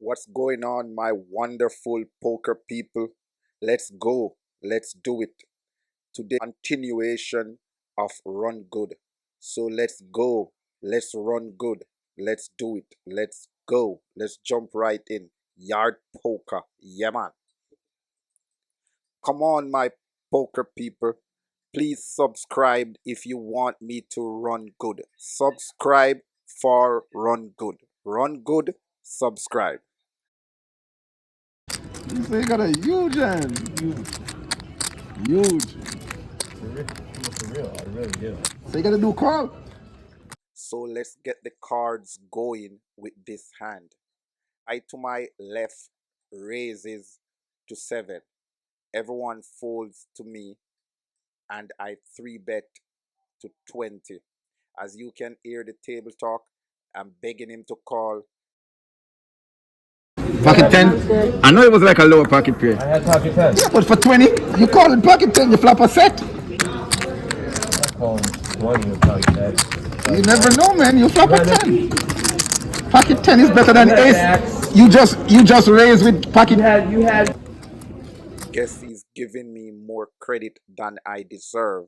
What's going on, my wonderful poker people? Let's go. Let's do it. Today, continuation of Run Good. So let's go. Let's run good. Let's do it. Let's go. Let's jump right in. Yard poker. Yeah, man. Come on, my poker people. Please subscribe if you want me to run good. Subscribe for Run Good. Run good. Subscribe. So you got a huge hand. Huge. For real, I really do. So you gotta do call. So let's get the cards going with this hand. I to my left raises to 7. Everyone folds to me and I 3-bet to 20. As you can hear the table talk, I'm begging him to call. Pocket 10. I know it was like a lower pocket pair. I had pocket 10. Yeah, but for 20, you call it pocket 10, you flop a set. I call him 20 with pocket 10. You never know, man. You flop a 10. Pocket 10 is better than ace. You just raise with pocket. You had. Guess he's giving me more credit than I deserve.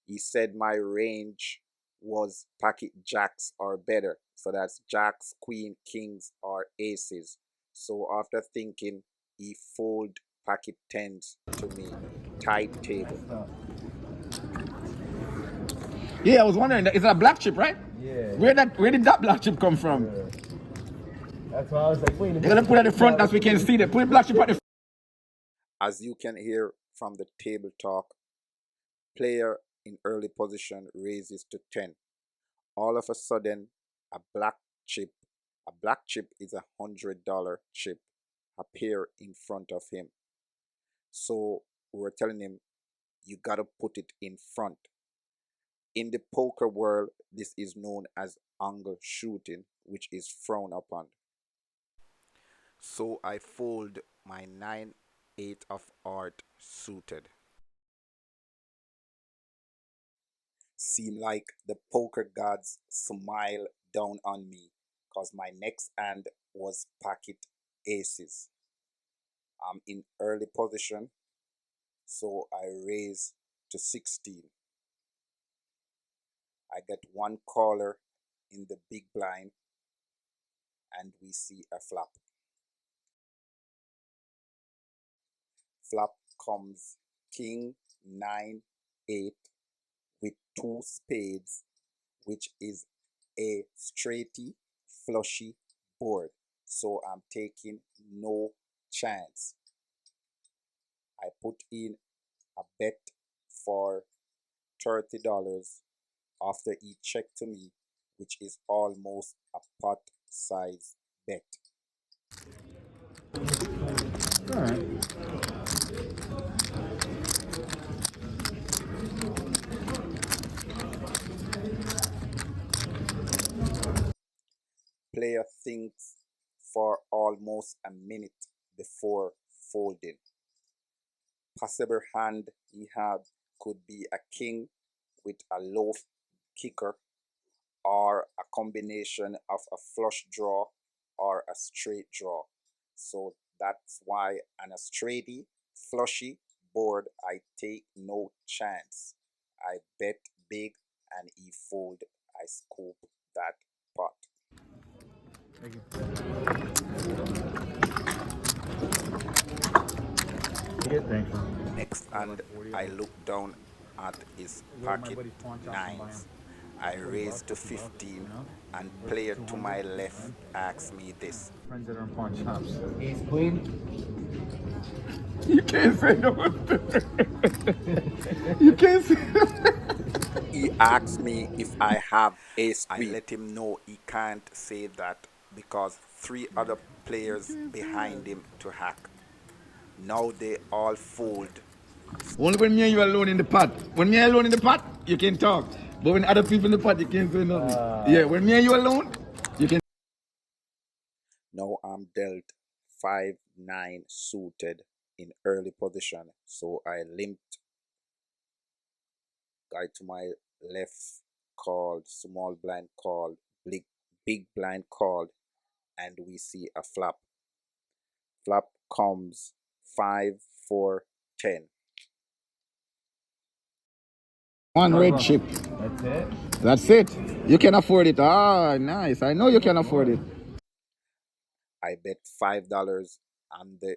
He said my range was pocket jacks or better. So that's jacks, queen, kings, or aces. So after thinking, he fold pocket 10s to me. Tight table. Yeah, I was wondering, is that a black chip, right? Yeah. Where did that black chip come from? Yeah. That's why I was like, wait a minute. You're gonna put it at the front, that's we can see that. Put the black chip at the front. As you can hear from the table talk, player in early position raises to 10. All of a sudden, a black chip is $100 chip, appear in front of him. So we're telling him, you gotta put it in front. In the poker world, this is known as angle shooting, which is frowned upon. So I fold my 9-8 of heart suited. Seem like the poker gods smile down on me, cause my next hand was pocket aces. I'm in early position, so I raise to 16. I get one caller in the big blind and we see a flop. Flop comes king 9-8 with 2 spades, which is a straighty flushy board. So I'm taking no chance. I put in a bet for $30 after he checked to me, which is almost a pot size bet. All right. Player thinks for almost a minute before folding. Possible hand he had could be a king with a low kicker, or a combination of a flush draw or a straight draw. So that's why on a straighty flushy board I take no chance. I bet big and he fold. I scoop that pot. Thank you. Thank you. Next hand I look down at his pocket 9s. I raise to 15 and player to my left asks me this. Friends that are on pawn shops. Ace queen. You can't say no. You can't say no. He asks me if I have ace queen. I let him know he can't say that because 3 other players behind him to hack. Now they all fold. Only when me and you alone in the pot. When me and you alone in the pot, you can talk. But when other people in the pot, you can't say nothing. Yeah, when me and you alone, you can. Now I'm dealt 5-9 suited in early position. So I limped. Guy to my left called, small blind called, big blind called, and we see a flop. Flop comes 5, 4, 10. One red chip. That's it? That's it. You can afford it. Ah, nice. I know you can afford it. I bet $5 on the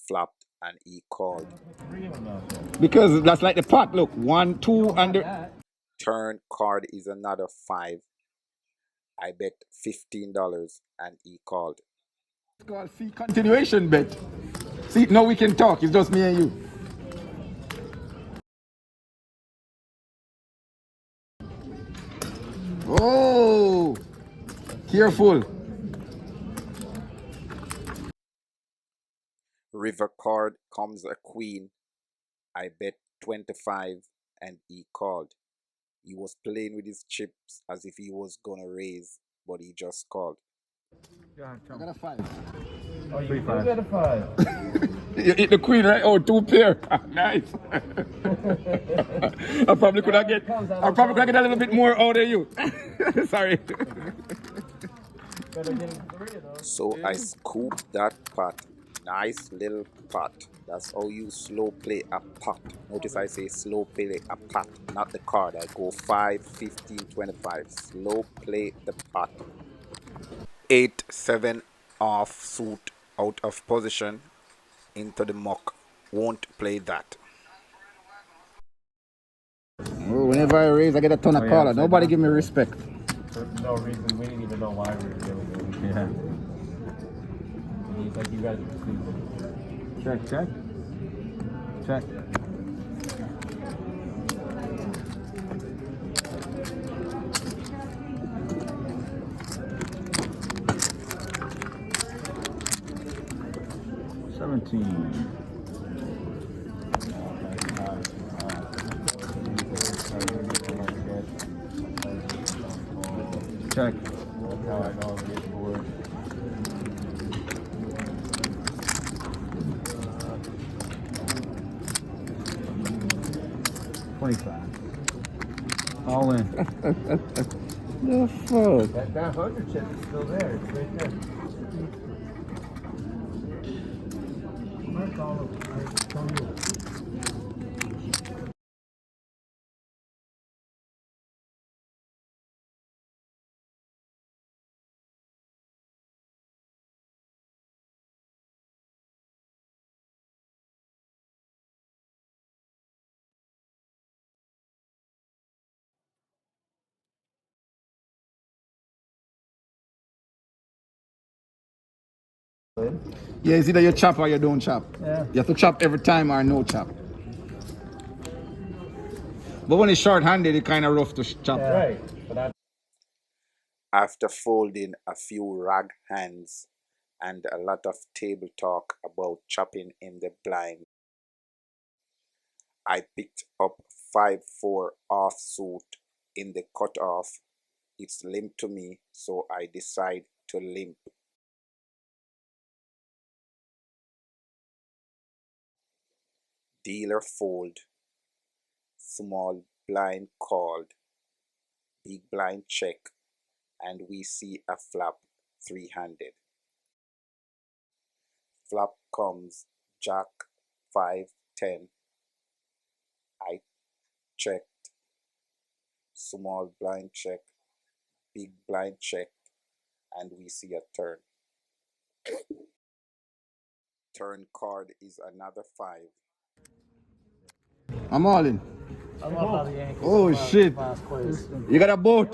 flop and he called. Three of them out there. Because that's like the pot. Look, 1, 2, and the... That. Turn card is another 5. I bet $15 and he called. It's called see continuation bet. See, now we can talk. It's just me and you. Oh, careful. River card comes a queen. I bet 25 and he called. He was playing with his chips as if he was gonna raise, but he just called. I got a 5. Oh, you got a 5. You hit the queen, right? Oh, 2 pair. Nice. I probably could have get a little bit more out of you. Sorry. Better get 3 of those. So I scooped that pot. Nice little pot. That's how you slow play a pot. Notice I say slow play a pot, not the card. I go 5, 15, 25. Slow play the pot. 8, 7 off suit out of position into the muck. Won't play that. Oh, whenever I raise, I get a ton of caller. Nobody give me respect. For no reason. We didn't even know why we were doing it. Yeah. And he's like, you guys are stupid. Check, check. Check. Check. That's how I know I'm getting bored. All in. The fuck? That 100 chip is still there. It's right there. Yeah, it's either you chop or you don't chop. Yeah. You have to chop every time or no chop. But when it's short-handed, it's kind of rough to chop. Right. But I After folding a few rag hands and a lot of table talk about chopping in the blind, I picked up 5-4 offsuit in the cutoff. It's limp to me, so I decide to limp. Dealer fold, small blind called, big blind check, and we see a flop 3-handed. Flop comes Jack 5, 10. I checked, small blind check, big blind check, and we see a turn. Turn card is another 5. I'm all in. I love how the Yankees Oh, shit. last place. You got a boat.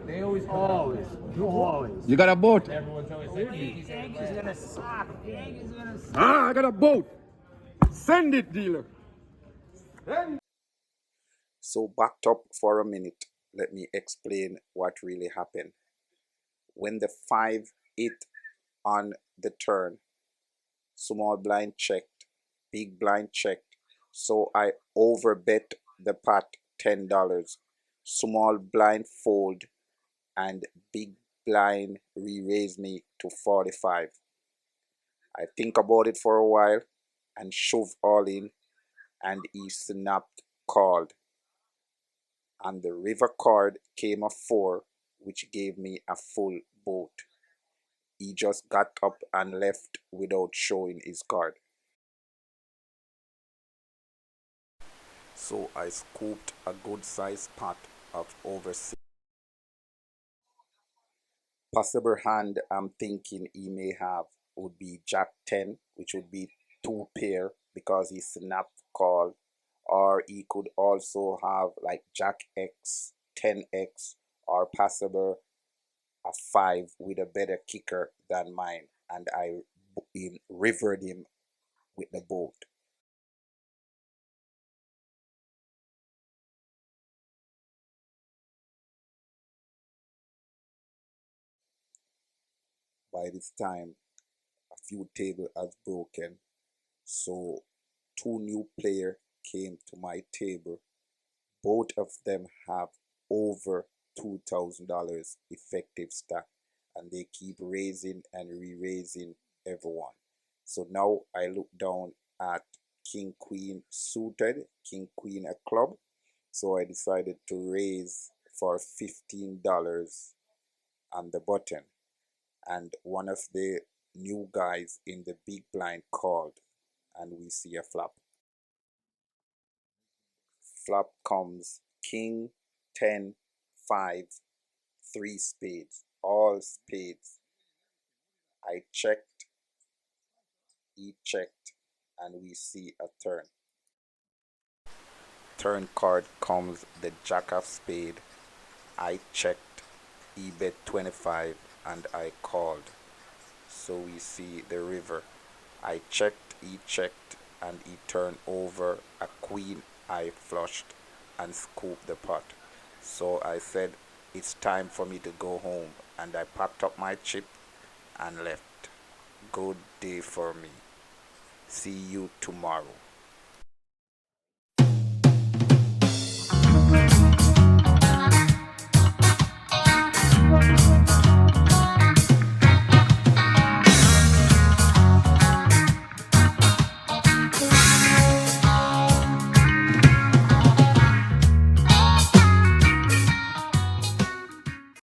they always Always. Always. You got a boat. Everyone's always like, Yankees gonna suck. Yankees gonna suck. Ah, I got a boat. Send it, dealer. So backed up for a minute, let me explain what really happened. When the 5 hit on the turn, small blind checked, big blind checked, so I overbet the pot $10. Small blind fold and big blind re-raised me to 45. I think about it for a while and shove all in, and he snapped called. On the river card came a 4, which gave me a full boat. he just got up and left without showing his card. So I scooped a good sized pot of over 6. Possible hand I'm thinking he may have would be Jack 10, which would be 2 pair because he snapped call, or he could also have like Jack X, 10X, or possible a 5 with a better kicker than mine, and I rivered him with the boat. By this time, a few tables have broken, so 2 new players came to my table. Both of them have over $2,000 effective stack, and they keep raising and re-raising everyone. So now I look down at King Queen suited, King Queen a club. So I decided to raise for $15 on the button, and one of the new guys in the big blind called, and we see a flop. Flop comes King 10 5 3 spades, all spades. I checked, he checked, and we see a turn. Turn card comes the Jack of spade. I checked, he bet 25, and I called. So we see the river. I checked, he checked, and he turned over a queen. I flushed and scooped the pot. So I said, it's time for me to go home, and I packed up my chip and left. Good day for me. See you tomorrow.